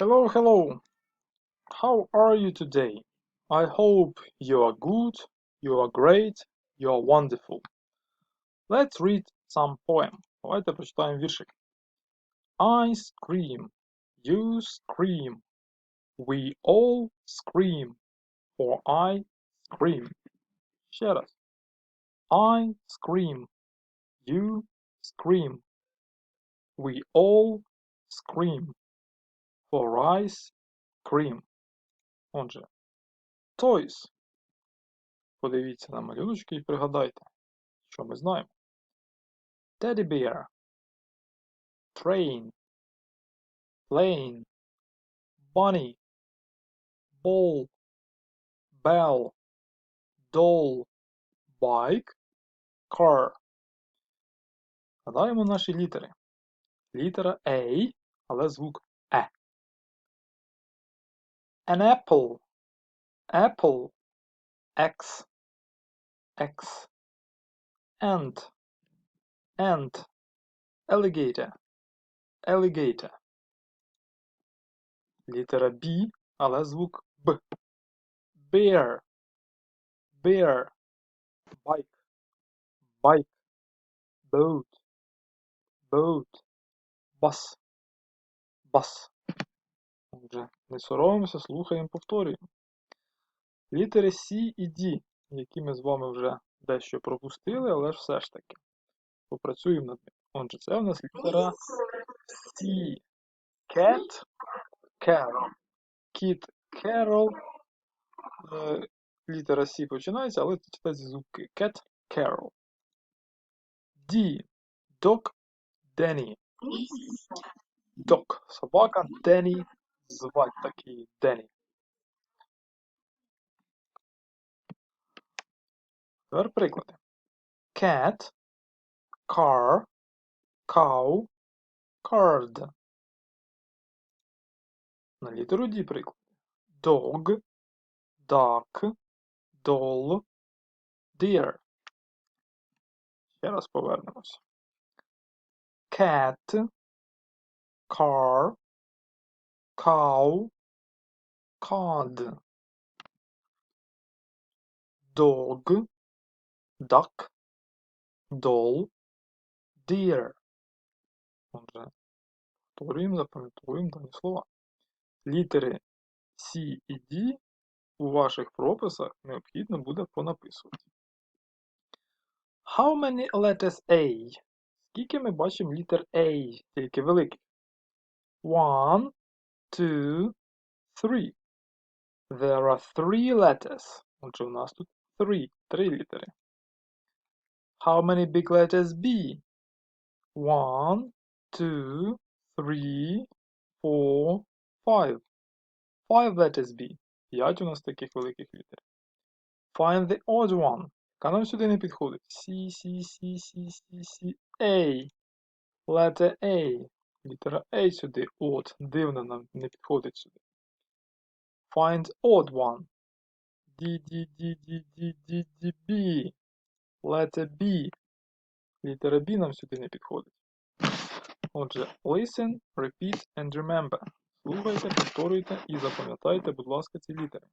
Hello, hello. How are you today? I hope you are good, you are great, you are wonderful. Let's read some poem. Давайте прочитаємо віршик. I scream, you scream, we all scream, for I scream. Ще раз. I scream, you scream, we all scream, for I scream. Отже, toys. Подивіться на малюночки і пригадайте, що ми знаємо. Teddy bear, train, plane, bunny, ball, bell, doll, bike, car. Гадаємо наші літери. Літера A, але звук E. An apple, apple, X, X. Ant, ant, alligator, alligator. Літера B, але звук Б. Bear, bear, bike, bike, boat, boat, bus, bus. Отже, не соромимося, слухаємо, повторюємо. Літери C і D, які ми з вами вже дещо пропустили, але ж все ж таки попрацюємо над ним. Отже, це у нас літера C. Cat, Carol. Kit, Carol. Літера C починається, але читається звуки. Cat, Carol. D. Dog, Danny. Dog. Собака, Danny. Звать такий Danny. Тепер приклади. Cat, car, cow, card. На літеру D приклад. Dog, duck, doll, deer. Ще раз повернемось. Cat, car, cow, card. Dog, duck, doll, deer. Отже, повторюємо, запам'ятовуємо дані слова. Літери C і D у ваших прописах необхідно буде понаписувати. How many letters A? Скільки ми бачимо літер A, тільки великих? 1, 2, 3. There are 3 letters. Отже, у нас тут 3 літери. How many big letters B? 1, 2, 3, 4, 5. 5 letters B. 5 у нас таких великих літер. Find the odd one. Яка нам сюди не підходить? C, C, C, C, C, C, A. Letter A. Літера A сюди. Odd. Дивно нам не підходить сюди. Find odd one. D, D, D, D, D, D, D, B. Letter B. Літера B нам сюди не підходить. Отже, listen, repeat and remember. Слухайте, повторюйте і запам'ятайте, будь ласка, ці літери.